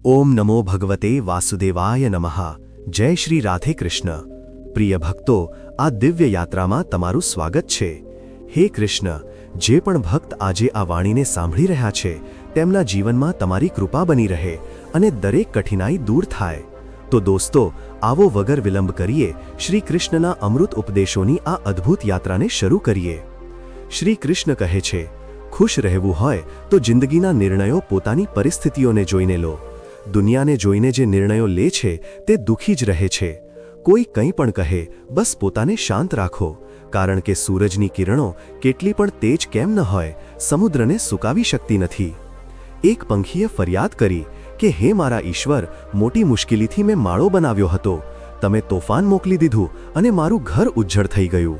ઓમ નમો ભગવતે વાસુદેવાય નમઃ। જય શ્રી રાધે કૃષ્ણ। પ્રિય ભક્તો, આ દિવ્ય યાત્રામાં તમારું સ્વાગત છે। હે કૃષ્ણ, જે પણ ભક્ત આજે આ વાણીને સાંભળી રહ્યા છે તેમના જીવનમાં તમારી કૃપા બની રહે અને દરેક કઠિનાઈ દૂર થાય। તો દોસ્તો, આવો વગર વિલંબ કરીએ શ્રી કૃષ્ણના અમૃત ઉપદેશોની આ અદ્ભુત યાત્રાને શરૂ કરીએ। શ્રી કૃષ્ણ કહે છે, ખુશ રહેવું હોય તો જિંદગીના નિર્ણયો પોતાની પરિસ્થિતિઓને જોઈને લો। દુનિયાને જોઈને જે નિર્ણયો લે છે તે દુઃખી જ રહે છે। કોઈ કંઈ પણ કહે, બસ પોતાને શાંત રાખો, કારણ કે સૂરજની કિરણો કેટલી પણ તેજ કેમ ન હોય, સમુદ્રને સુકાવી શકતી નથી। એક પંખીએ ફરિયાદ કરી કે હે મારા ઈશ્વર, મોટી મુશ્કેલીથી મેં માળો બનાવ્યો હતો, તમે તોફાન મોકલી દીધું અને મારું ઘર ઉજ્જડ થઈ ગયું।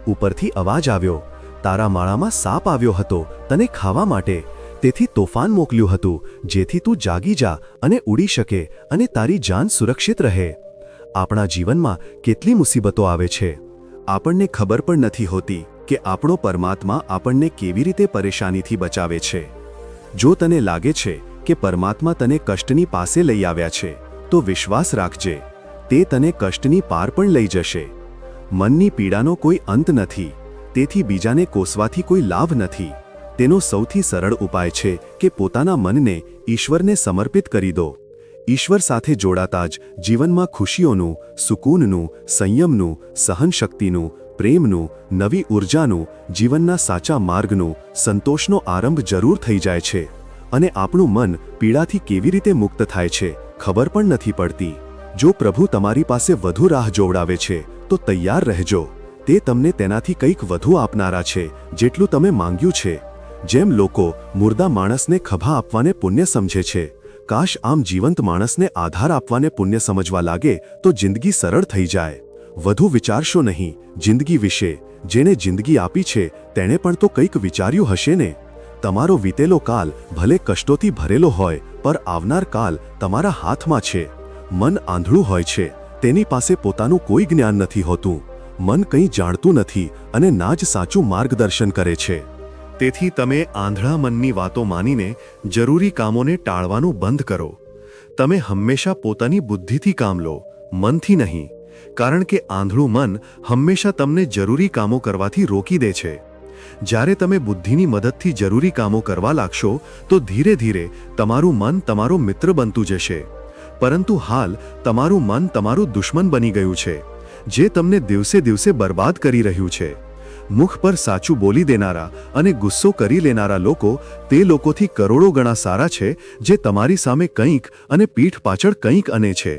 ઉપરથી અવાજ આવ્યો, તારા માળામાં સાપ આવ્યો હતો તને ખાવા માટે, તેથી તોફાન મોકલ્યું હતું જેથી તું જાગી જા અને ઉડી શકે અને તારી જાન સુરક્ષિત રહે। આપણા જીવનમાં કેટલી મુસીબતો આવે છે, આપણને ખબર પણ નથી હોતી કે આપણો પરમાત્મા આપણને કેવી રીતે પરેશાનીથી બચાવે છે। જો તને લાગે છે કે પરમાત્મા તને કષ્ટની પાસે લઈ આવ્યા છે તો વિશ્વાસ રાખજે, તે તને કષ્ટની પાર પણ લઈ જશે। મનની પીડાનો કોઈ અંત નથી, તેથી બીજાને કોસવાથી કોઈ લાભ નથી। તેનો સૌથી સરળ ઉપાય છે કે પોતાના મનને ઈશ્વરને સમર્પિત કરી દો। ઈશ્વર સાથે જોડાતા જ જીવનમાં ખુશીઓનું, સુકૂનનું, સંયમનું, સહનશક્તિનું, પ્રેમનું, નવી ઉર્જાનું, જીવનના સાચા માર્ગનું, સંતોષનો આરંભ જરૂર થઈ જાય છે અને આપણું મન પીડાથી કેવી રીતે મુક્ત થાય છે ખબર પણ નથી પડતી। જો પ્રભુ તમારી પાસે વધુ રાહ જોવડાવે છે તો તૈયાર રહેજો, તે તમને તેનાથી કંઈક વધુ આપનારા છે જેટલું તમે માંગ્યું છે। જેમ લોકો મુર્દા માણસને ખભા આપવાને પુણ્ય સમજે છે, કાશ આમ જીવંત માણસને આધાર આપવાને પુણ્ય સમજવા લાગે તો જિંદગી સરળ થઈ જાય। વધુ વિચારશો નહીં જિંદગી વિશે, જેને જિંદગી આપી છે તેણે પણ તો કંઈક વિચાર્યું હશે ને। તમારો વીતેલો કાલ ભલે કષ્ટોથી ભરેલો હોય, પર આવનાર કાલ તમારા હાથમાં છે। મન આંધળું હોય છે, તેની પાસે પોતાનું કોઈ જ્ઞાન નથી હોતું। મન કંઈ જાણતું નથી અને ના જ સાચું માર્ગદર્શન કરે છે। તેથી તમે આંધળા મનની વાતો માનીને જરૂરી કામોને ટાળવાનું બંધ કરો। તમે હંમેશા પોતાની બુદ્ધિથી કામ લો, મનથી નહીં, કારણ કે આંધળું મન હંમેશા તમને જરૂરી કામો કરવાથી રોકી દે છે। જ્યારે તમે બુદ્ધિની મદદથી જરૂરી કામો કરવા લાગશો તો ધીરે ધીરે તમારું મન તમારો મિત્ર બનતું જશે, પરંતુ હાલ તમારું મન તમારું દુશ્મન બની ગયું છે, જે તમને દિવસે દિવસે બરબાદ કરી રહ્યું છે। મુખ પર સાચું બોલી દેનારા અને ગુસ્સો કરી લેનારા લોકો તે લોકોથી કરોડો ગણા સારા છે જે તમારી સામે કંઈક અને પીઠ પાછળ કંઈક અને છે।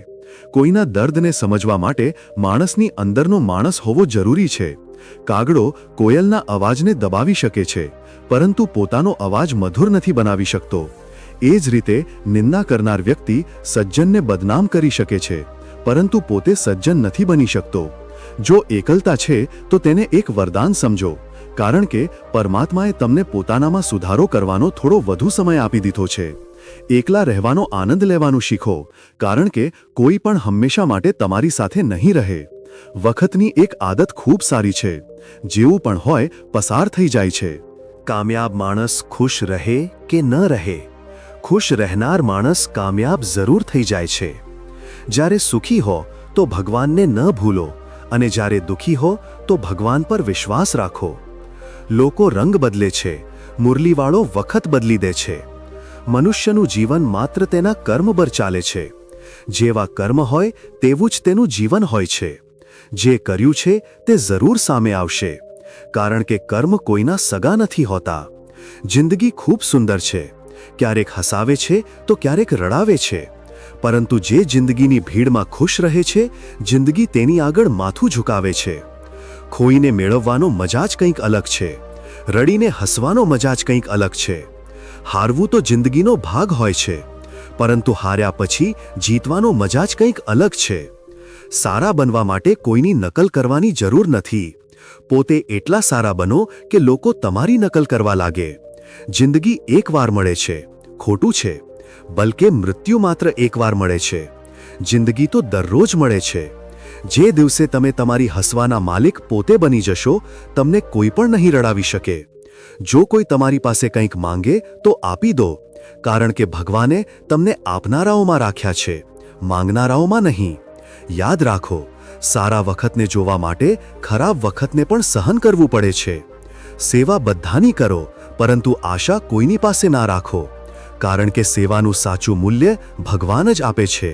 કોઈના દર્દને સમજવા માટે માણસની અંદરનો માણસ હોવો જરૂરી છે। કાગડો કોયલના અવાજને દબાવી શકે છે, પરંતુ પોતાનો અવાજ મધુર નથી બનાવી શકતો। એ જ રીતે નિંદા કરનાર વ્યક્તિ સજ્જનને બદનામ કરી શકે છે, પરંતુ પોતે સજ્જન નથી બની શકતો। જો એકલતા છે તો તેને એક વરદાન સમજો, કારણ કે પરમાત્માએ તમને પોતાનામાં સુધારો કરવાનો થોડો વધુ સમય આપી દીધો છે। એકલા રહેવાનો આનંદ લેવાનું શીખો, કારણ કે કોઈ પણ હંમેશા માટે તમારી સાથે નહીં રહે। વખતની એક આદત ખૂબ સારી છે, જેવું પણ હોય પસાર થઈ જાય છે। કામયાબ માણસ ખુશ રહે કે ન રહે, ખુશ રહેનાર માણસ કામયાબ જરૂર થઈ જાય છે। જ્યારે સુખી હો તો ભગવાનને ન ભૂલો અને જ્યારે દુઃખી હો તો ભગવાન પર વિશ્વાસ રાખો। લોકો રંગ બદલે છે, મુરલીવાળો વખત બદલી દે છે। મનુષ્યનું જીવન માત્ર તેના કર્મ પર ચાલે છે। જેવા કર્મ હોય તેવું જ તેનું જીવન હોય છે। જે કર્યું છે તે જરૂર સામે આવશે, કારણ કે કર્મ કોઈના સગા નથી હોતા। જિંદગી ખૂબ સુંદર છે, ક્યારેક હસાવે છે તો ક્યારેક રડાવે છે, પરંતુ જે જિંદગીની ભીડમાં ખુશ રહે છે, જિંદગી તેની આગળ માથું ઝુકાવે છે। ખોઈને મેળવવાનો મજા જ કંઈક અલગ છે, રડીને હસવાનો મજા જ કંઈક અલગ છે। હારવું તો જિંદગીનો ભાગ હોય છે, પરંતુ હાર્યા પછી જીતવાનો મજા જ કંઈક અલગ છે। સારા બનવા માટે કોઈની નકલ કરવાની જરૂર નથી, પોતે એટલા સારા બનો કે લોકો તમારી નકલ કરવા લાગે। જિંદગી એકવાર મળે છે, ખોટું છે, બલકે મૃત્યુ માત્ર એકવાર મળે છે। જિંદગી તો દરરોજ મળે છે। જે દિવસે તમે તમારી હસવાના માલિક પોતે બની જશો, તમને કોઈ પણ નહીં રડાવી શકે। જો કોઈ તમારી પાસે કંઈક માંગે તો આપી દો, કારણ કે ભગવાને તમને આપનારાઓમાં રાખ્યા છે, માંગનારાઓમાં નહીં. યાદ રાખો, સારા વખતને જોવા માટે ખરાબ વખતને પણ સહન કરવું પડે છે. સેવા બધાની કરો, પરંતુ આશા કોઈની પાસે ના રાખો, કારણ કે સેવાનું સાચું મૂલ્ય ભગવાન જ આપે છે.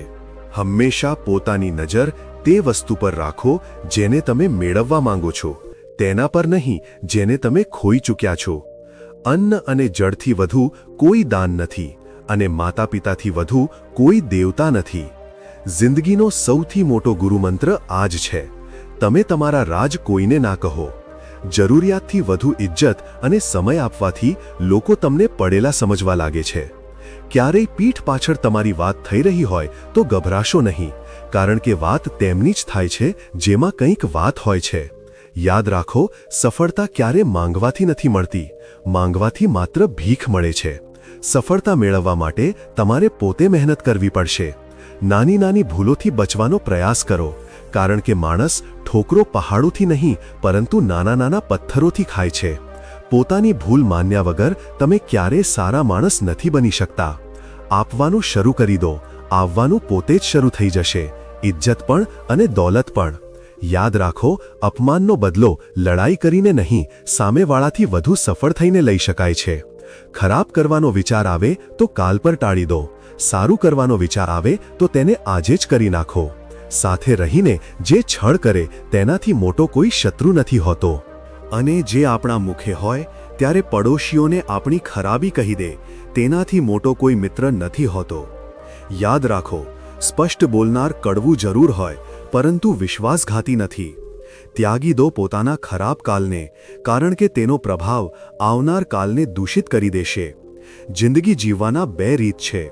હંમેશા પોતાની નજર તે વસ્તુ પર રાખો જેને તમે મેળવવા માંગો છો, તેના પર નહીં જેને તમે ખોઈ ચૂક્યા છો. અન્ન અને જળથી વધુ કોઈ દાન નથી, અને માતા પિતાથી વધુ કોઈ દેવતા નથી. જિંદગીનો સૌથી મોટો ગુરુમંત્ર આ જ છે: તમે તમારા રાજ કોઈને ના કહો. જરૂરિયાતથી વધુ ઇજ્જત અને સમય આપવાથી લોકો તમને પડેલા સમજવા લાગે છે. ક્યારેય પીઠ પાછળ તમારી વાત થઈ રહી હોય તો ગભરાશો નહીં, કારણ કે વાત તેમની જ થાય છે જેમાં કંઈક વાત હોય છે. યાદ રાખો, સફળતા ક્યારે માંગવાથી નથી મળતી, માંગવાથી માત્ર ભીખ મળે છે. સફળતા મેળવવા માટે તમારે પોતે મહેનત કરવી પડશે. નાની નાની ભૂલોથી બચવાનો પ્રયાસ કરો, કારણ કે માણસ ઠોકરો પહાડોથી નહીં પરંતુ નાના નાના પથ્થરોથી ખાય છે. પોતાની ભૂલ માન્યા વગર તમે ક્યારેય સારા માણસ નથી બની શકતા. આપવાનું શરૂ કરી દો, આવવાનું પોતે જ શરૂ થઈ જશે, ઇજ્જત પણ અને દોલત પણ. યાદ રાખો, અપમાનનો બદલો લડાઈ કરીને નહીં, સામેવાળાથી વધુ સફળ થઈને લઈ શકાય છે. ખરાબ કરવાનો વિચાર આવે તો કાલ પર ટાળી દો, સારું કરવાનો વિચાર આવે તો તેને આજે જ કરી નાખો. સાથે રહીને જે છળ કરે તેનાથી મોટો કોઈ શત્રુ નથી હોતો. અને જે આપણા મુખે હોય ત્યારે પડોશીઓને આપણી ખરાબી કહી દે, તેનાથી મોટો કોઈ મિત્ર નથી હોતો. યાદ રાખો, સ્પષ્ટ બોલનાર કડવું જરૂર હોય, પરંતુ વિશ્વાસઘાતી નથી. ત્યાગી દો પોતાના ખરાબ કાલને, કારણ કે તેનો પ્રભાવ આવનાર કાલને દૂષિત કરી દેશે. જિંદગી જીવવાના બે રીત છે: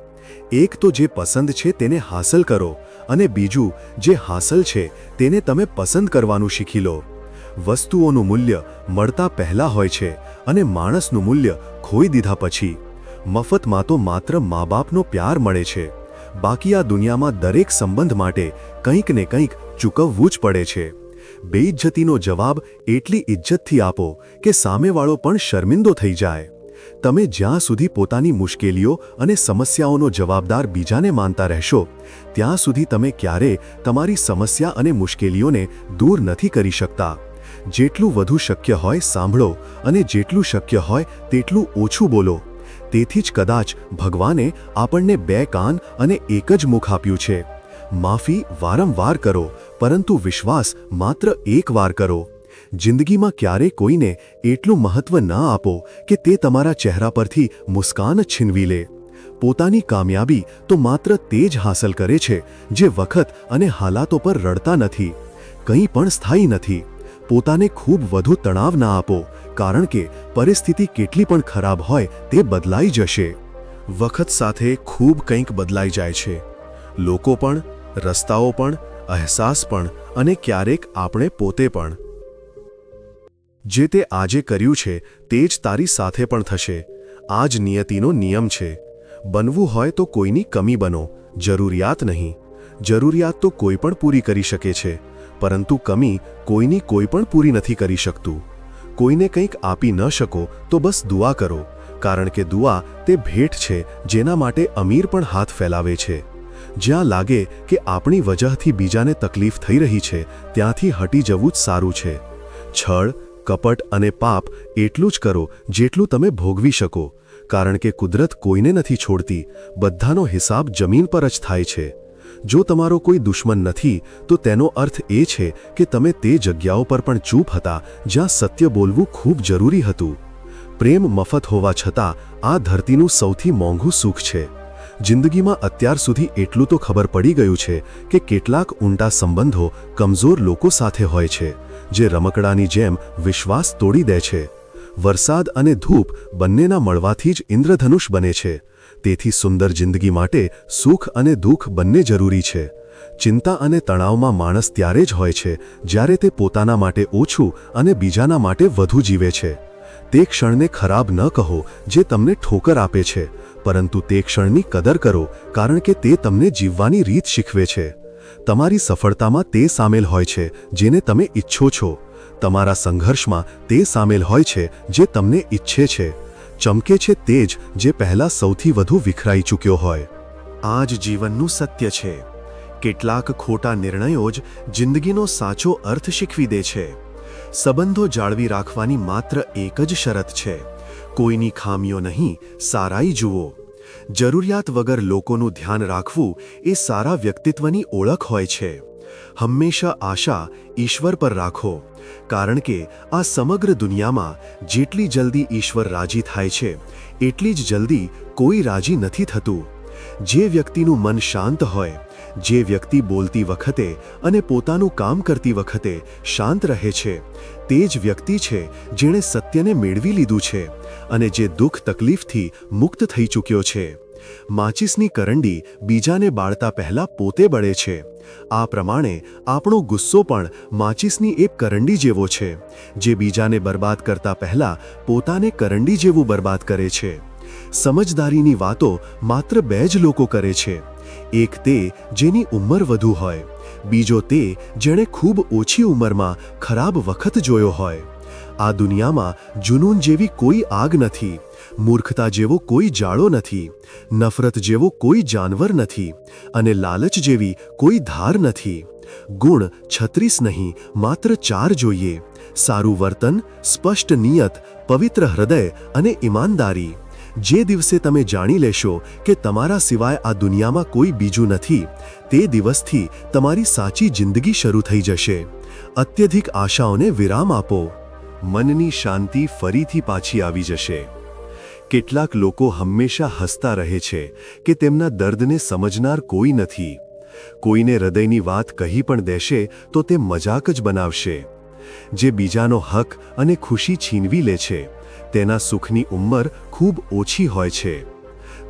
એક તો જે પસંદ છે તેને હાંસલ કરો, અને બીજું જે હાંસલ છે તેને તમે પસંદ કરવાનું શીખી લો. વસ્તુઓનું મૂલ્ય મળતા પહેલા હોય છે, અને માણસનું મૂલ્ય ખોઈ દીધા પછી. મફતમાં તો માત્ર મા બાપનો પ્યાર મળે છે, બાકી આ દુનિયામાં દરેક સંબંધ માટે કંઈક ને કંઈક ચૂકવવું જ પડે છે. બેઇજ્જતીનો જવાબ એટલી ઇજ્જતથી આપો કે સામેવાળો પણ શર્મિંદો થઈ જાય. તમે જ્યાં સુધી પોતાની મુશ્કેલીઓ અને સમસ્યાઓનો જવાબદાર બીજાને માનતા રહેશો, ત્યાં સુધી તમે ક્યારેય તમારી સમસ્યા અને મુશ્કેલીઓને દૂર નથી કરી શકતા. જેટલું વધુ શક્ય હોય સાંભળો, અને જેટલું શક્ય હોય તેટલું ઓછું બોલો. તેથી જ કદાચ ભગવાને આપણને બે કાન અને એક જ મુખ આપ્યું છે. માફી વારંવાર કરો, પરંતુ વિશ્વાસ માત્ર એક વાર કરો. જિંદગીમાં ક્યારેય કોઈને એટલું મહત્વ ન આપો કે તે તમારા ચહેરા પરથી મુસ્કાન છીનવી લે. પોતાની કામયાબી તો માત્ર તે જ હાંસલ કરે છે જે વખત અને હાલાતો પર રડતા નથી. કંઈ પણ સ્થાયી નથી. પોતાને ખૂબ વધુ તણાવ ના આપો, કારણ કે પરિસ્થિતિ કેટલી પણ ખરાબ હોય તે બદલાઈ જશે. વખત સાથે ખૂબ કંઈક બદલાઈ જાય છે. લોકો પણ, રસ્તાઓ પણ, અહેસાસ પણ, અને ક્યારેક આપણે પોતે પણ. જે તે આજે કર્યું છે તે જ તારી સાથે પણ થશે. આ જ નિયતિનો નિયમ છે. બનવું હોય તો કોઈની કમી બનો, જરૂરિયાત નહીં. જરૂરિયાત તો કોઈ પણ પૂરી કરી શકે છે, પરંતુ કમી કોઈની કોઈ પણ પૂરી નથી કરી શકતું. કોઈને કંઈક આપી ન શકો તો બસ દુઆ કરો, કારણ કે દુઆ તે ભેટ છે જેના માટે અમીર પણ હાથ ફેલાવે છે. જ્યાં લાગે કે આપણી વજહથી બીજાને તકલીફ થઈ રહી છે, ત્યાંથી હટી જવું જ સારું છે. છળ, કપટ અને પાપ એટલું જ કરો જેટલું તમે ભોગવી શકો, કારણ કે કુદરત કોઈને નથી છોડતી. બધાનો હિસાબ જમીન પર જ થાય છે. જો તમારો કોઈ દુશ્મન નથી તો તેનો અર્થ એ છે કે તમે તે જગ્યાઓ પર પણ ચૂપ હતા જ્યાં સત્ય બોલવું ખૂબ જરૂરી હતું. પ્રેમ મફત હોવા છતાં આ ધરતીનું સૌથી મોંઘું સુખ છે. જિંદગીમાં અત્યાર સુધી એટલું તો ખબર પડી ગયું છે કે કેટલાક ઊંડા સંબંધો કમજોર લોકો સાથે હોય છે, જે રમકડાની જેમ વિશ્વાસ તોડી દે છે. વરસાદ અને ધૂપ બંનેના મળવાથી જ ઇન્દ્રધનુષ બને છે. તેથી સુંદર જિંદગી માટે સુખ અને દુઃખ બંને જરૂરી છે. ચિંતા અને તણાવમાં માણસ ત્યારે જ હોય છે જ્યારે તે પોતાના માટે ઓછું અને બીજાના માટે વધુ જીવે છે. તે ક્ષણને ખરાબ ન કહો જે તમને ઠોકર આપે છે, પરંતુ તે ક્ષણની કદર કરો, કારણ કે તે તમને જીવવાની રીત શીખવે છે. તમારી સફળતામાં તે સામેલ હોય છે જેને તમે ઈચ્છો છો. તમારા સંઘર્ષમાં તે સામેલ હોય છે જે તમને ઈચ્છે છે, ચમકે છે તે જ જે પહેલાં સૌથી વધુ વિખરાઈ ચૂક્યો હોય. આ જ જીવનનું સત્ય છે. કેટલાક ખોટા નિર્ણયો જ જિંદગીનો સાચો અર્થ શીખવી દે છે. સંબંધો જાળવી રાખવાની માત્ર એક જ શરત છે: કોઈની ખામીઓ નહીં, સારાઈ જુઓ. જરૂરિયાત વગર લોકોનું ધ્યાન રાખવું એ સારા વ્યક્તિત્વની ઓળખ હોય છે. હંમેશા આશા ઈશ્વર પર રાખો, કારણ કે આ સમગ્ર દુનિયામાં જેટલી જલ્દી ઈશ્વર રાજી થાય છે એટલી જ જલ્દી કોઈ રાજી નથી થતું. જે વ્યક્તિનું મન શાંત હોય, જે વ્યક્તિ બોલતી વખતે અને પોતાનું કામ કરતી વખતે શાંત રહે છે, તે જ વ્યક્તિ છે જેણે સત્યને મેળવી લીધું છે અને જે દુઃખ તકલીફથી મુક્ત થઈ ચૂક્યો છે. માચીસની કરંડી બીજાને બાળતા પહેલા પોતે બળે છે. આ પ્રમાણે આપણો ગુસ્સો પણ માચીસની એક કરંડી જેવો છે, જે બીજાને બરબાદ કરતા પહેલા પોતાને કરંડી જેવું બરબાદ કરે છે. સમજદારીની વાતો માત્ર બે જ લોકો કરે છે. એક તે જેની ઉંમર વધુ હોય, બીજો તે જેણે ખૂબ ઓછી ઉંમરમાં ખરાબ વખત જોયો હોય. આ દુનિયામાં જુનૂન જેવી કોઈ આગ નથી, મૂર્ખતા જેવો કોઈ જાળો નથી, નફરત જેવો કોઈ જાનવર નથી અને લાલચ જેવી કોઈ ધાર નથી. ગુણ 36 નહીં, માત્ર 4 જોઈએ: સારું વર્તન, સ્પષ્ટ નિયત, પવિત્ર હૃદય અને ઈમાનદારી. જે દિવસે તમે જાણી લેશો કે તમારા સિવાય આ દુનિયામાં કોઈ બીજું નથી, તે દિવસથી તમારી સાચી જિંદગી શરૂ થઈ જશે. અત્યધિક આશાઓને વિરામ આપો. મનની શાંતિ ફરીથી પાછી આવી જશે. કેટલાક લોકો હંમેશા હસતા રહે છે કે તેમના દર્દને સમજનાર કોઈ નથી. કોઈને હૃદયની વાત કહી પણ દેશે તો તે મજાક જ બનાવશે. જે બીજાનો હક અને ખુશી છીનવી લે છે, તેના સુખની ઉંમર ખૂબ ઓછી હોય છે.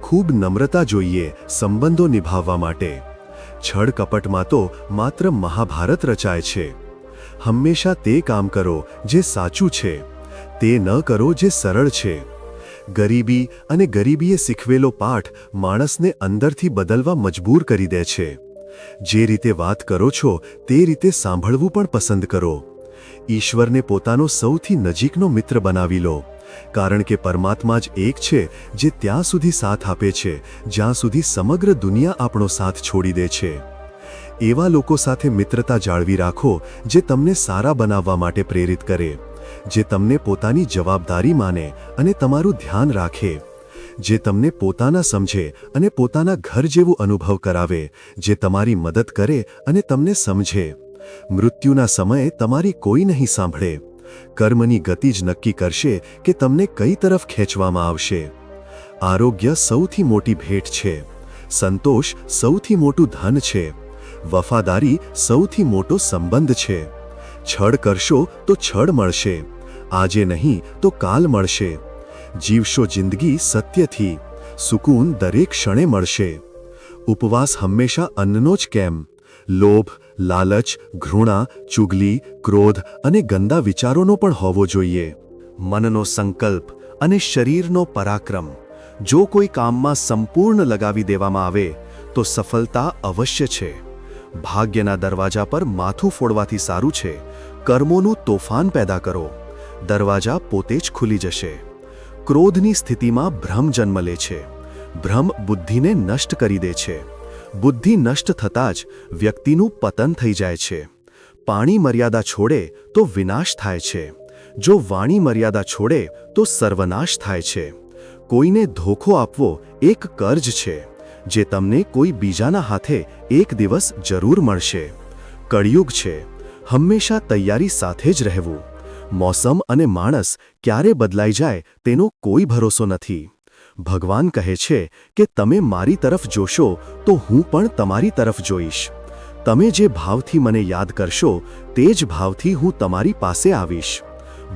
ખૂબ નમ્રતા જોઈએ સંબંધો નિભાવવા માટે. છળ કપટમાં તો માત્ર મહાભારત રચાય છે. હંમેશા તે કામ કરો જે સાચું છે, તે ન કરો જે સરળ છે. ગરીબી અને ગરીબીએ શીખવેલો પાઠ માણસને અંદરથી બદલવા મજબૂર કરી દે છે. જે રીતે વાત કરો છો તે રીતે સાંભળવું પણ પસંદ કરો. ઈશ્વરને પોતાનો સૌથી નજીકનો મિત્ર બનાવી લો, કારણ કે પરમાત્મા જ એક છે જે ત્યાં સુધી સાથ આપે છે જ્યાં સુધી સમગ્ર દુનિયા આપણો સાથ છોડી દે છે. એવા લોકો સાથે મિત્રતા જાળવી રાખો જે તમને સારા બનાવવા માટે પ્રેરિત કરે, જે તમને પોતાની જવાબદારી માને અને તમારું ધ્યાન રાખે, જે તમને પોતાના સમજે અને પોતાના ઘર જેવું અનુભવ કરાવે, જે તમારી મદદ કરે અને તમને સમજે. મૃત્યુના સમયે તમારી કોઈ નહીં સાંભળે. કર્મની ગતિ જ નક્કી કરશે કે તમને કઈ તરફ ખેંચવામાં આવશે. આરોગ્ય સૌથી મોટી ભેટ છે. સંતોષ સૌથી મોટું ધન છે. વફાદારી સૌથી મોટો સંબંધ છે. છળ કરશો તો છળ મળશે, આજે નહીં તો કાલ મળશે. જીવશો જિંદગી સત્યથી, સુકૂન દરેક ક્ષણે મળશે. ઉપવાસ હંમેશા અન્નનો જ કેમ? લોભ, લાલચ, ઘૃણા, ચુગલી, ક્રોધ અને ગંદા વિચારોનો પણ હોવો જોઈએ. મનનો સંકલ્પ અને શરીરનો પરાક્રમ. જો કોઈ કામમાં સંપૂર્ણ લગાવી દેવામાં આવે તો સફળતા અવશ્ય છે. ભાગ્યના દરવાજા પર માથું ફોડવાથી સારું છે કર્મોનું તોફાન પેદા કરો. દરવાજા પોતે જ ખુલી જશે. ક્રોધની સ્થિતિમાં ભ્રમ જન્મ લે છે. ભ્રમ બુદ્ધિને નષ્ટ કરી દે છે. બુદ્ધિ નષ્ટ થતાં જ વ્યક્તિનું પતન થઈ જાય છે. પાણી મર્યાદા છોડે તો વિનાશ થાય છે. જો વાણી મર્યાદા છોડે તો સર્વનાશ થાય છે. કોઈને ધોખો આપવો એક કર્જ છે, જે તમને કોઈ બીજાના હાથે એક દિવસ જરૂર મળશે. કળિયુગ છે, હંમેશા તૈયારી સાથે જ રહેવું. મોસમ અને માણસ ક્યારે બદલાઈ જાય તેનો કોઈ ભરોસો નથી. ભગવાન કહે છે કે તમે મારી તરફ જોશો તો હું પણ તમારી તરફ જોઈશ. તમે જે ભાવથી મને યાદ કરશો તે જ ભાવથી હું તમારી પાસે આવીશ.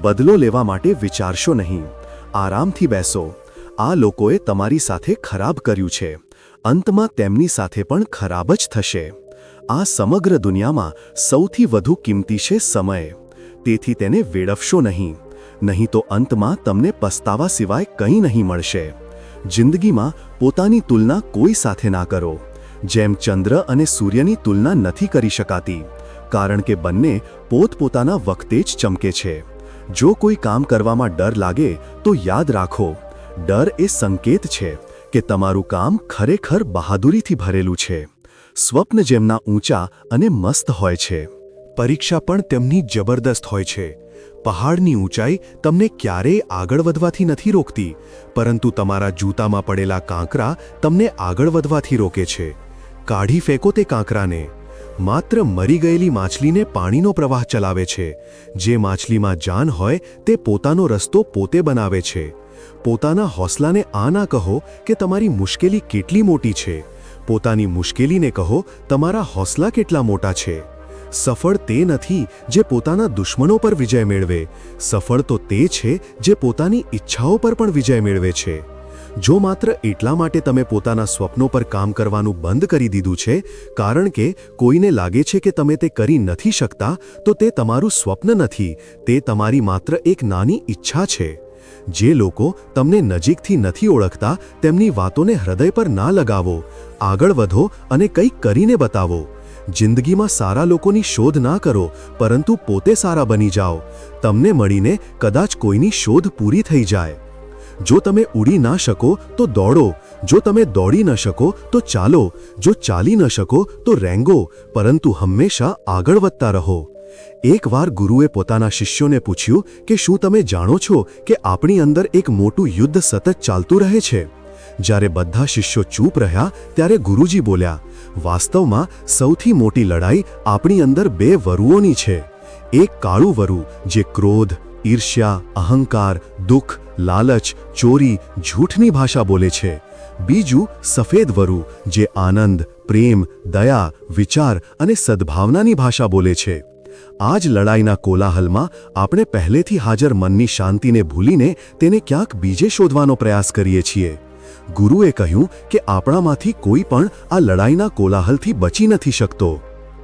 બદલો લેવા માટે વિચારશો નહીં, આરામથી બેસો. આ લોકોએ તમારી સાથે ખરાબ કર્યું છે, અંતમાં તેમની સાથે પણ ખરાબ જ થશે. આ સમગ્ર દુનિયામાં સૌથી વધુ કિંમતી છે સમય, તેથી તેને વેડફશો નહીં, નહીં તો અંતમાં તમને પસ્તાવા સિવાય કંઈ નહીં મળશે. જિંદગીમાં પોતાની તુલના કોઈ સાથે ના કરો. જેમ ચંદ્ર અને સૂર્યની તુલના નથી કરી શકાતી, કારણ કે બંને પોતપોતાના વખતે જ ચમકે છે. જો કોઈ કામ કરવામાં ડર લાગે તો યાદ રાખો, ડર એ સંકેત છે કે તમારું કામ ખરેખર બહાદુરીથી ભરેલું છે. સ્વપ્ન જેમના ઊંચા અને મસ્ત હોય છે, પરીક્ષા પણ તેમની જબરદસ્ત હોય છે. પહાડની ઊંચાઈ તમને ક્યારેય આગળ વધવાથી નથી રોકતી, પરંતુ તમારા જૂતામાં પડેલા કાંકરા તમને આગળ વધવાથી રોકે છે. કાઢી ફેંકો તે કાંકરાને. માત્ર મરી ગયેલી માછલીને પાણીનો પ્રવાહ ચલાવે છે. જે માછલીમાં જાન હોય તે પોતાનો રસ્તો પોતે બનાવે છે. પોતાના હૌસલાને આ ના કહો કે તમારી મુશ્કેલી કેટલી મોટી છે. પોતાની મુશ્કેલીને કહો તમારા હૌસલા કેટલા મોટા છે. સફળ તે નથી જે પોતાના દુશ્મનો પર વિજય મેળવે, સફળ તો તે છે જે પોતાની ઈચ્છાઓ પર પણ વિજય મેળવે છે. જો માત્ર એટલા માટે તમે પોતાના સ્વપ્નો પર કામ કરવાનું બંધ કરી દીધું છે કારણ કે કોઈને લાગે છે કે તમે તે કરી નથી શકતા, તો તે તમારું સ્વપ્ન નથી, તે તમારી માત્ર એક નાની ઈચ્છા છે. જે લોકો તમને નજીકથી નથી ઓળખતા તેમની વાતોને હૃદય પર ના લગાવો. આગળ વધો અને કંઈક કરીને બતાવો. જિંદગીમાં સારા લોકોની શોધ ના કરો, પરંતુ પોતે સારા બની જાઓ. તમને મળીને કદાચ કોઈની શોધ પૂરી થઈ જાય. જો તમે ઉડી ના શકો તો દોડો, જો તમે દોડી ન શકો તો ચાલો, જો ચાલી ન શકો તો રેંગો, પરંતુ હંમેશા આગળ વધતા રહો. એકવાર ગુરુએ પોતાના શિષ્યોને પૂછ્યું કે શું તમે જાણો છો કે આપણી અંદર એક મોટું યુદ્ધ સતત ચાલતું રહે છે? જ્યારે બધા શિષ્યો ચૂપ રહ્યા ત્યારે ગુરુજી બોલ્યા, વાસ્તવમાં સૌથી મોટી લડાઈ આપણી અંદર બે વરુઓની છે. એક કાળું વરુ જે ક્રોધ, ઈર્ષ્યા, અહંકાર, દુઃખ, લાલચ, ચોરી, ઝૂઠની ભાષા બોલે છે. બીજું સફેદ વરુ જે આનંદ, પ્રેમ, દયા, વિચાર અને સદ્ભાવનાની ભાષા બોલે છે. આ જ લડાઈના કોલાહલમાં આપણે પહેલેથી હાજર મનની શાંતિને ભૂલીને તેને ક્યાંક બીજે શોધવાનો પ્રયાસ કરીએ છીએ. ગુરુએ કહ્યું કે આપણામાંથી કોઈ પણ આ લડાઈના કોલાહલથી બચી નથી શકતો.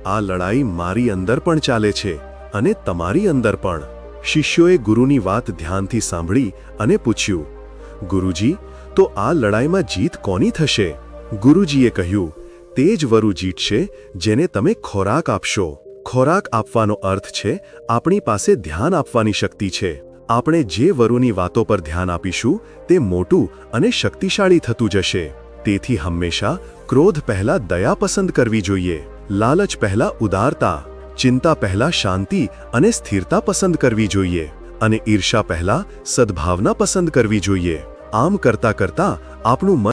આ લડાઈ મારી અંદર પણ ચાલે છે અને તમારી અંદર પણ. શિષ્યોએ ગુરુની વાત ધ્યાનથી સાંભળી અને પૂછ્યું, ગુરુજી, તો આ લડાઈમાં જીત કોની થશે? ગુરુજીએ કહ્યું, તે જ વરુ જીતશે જેને તમે ખોરાક આપશો. ખોરાક આપવાનો અર્થ છે આપણી પાસે ધ્યાન આપવાની શક્તિ છે. આપણે જે વરુની વાતો પર ધ્યાન આપીશું તે મોટું અને શક્તિશાળી થતું જશે. તેથી હંમેશા ક્રોધ પહેલા દયા પસંદ કરવી જોઈએ, લાલચ પહેલા ઉદારતા, ચિંતા પહેલા શાંતિ અને સ્થિરતા પસંદ કરવી જોઈએ, અને ઈર્ષા પહેલા સદ્ભાવના પસંદ કરવી જોઈએ. આમ કરતા કરતા આપણું મન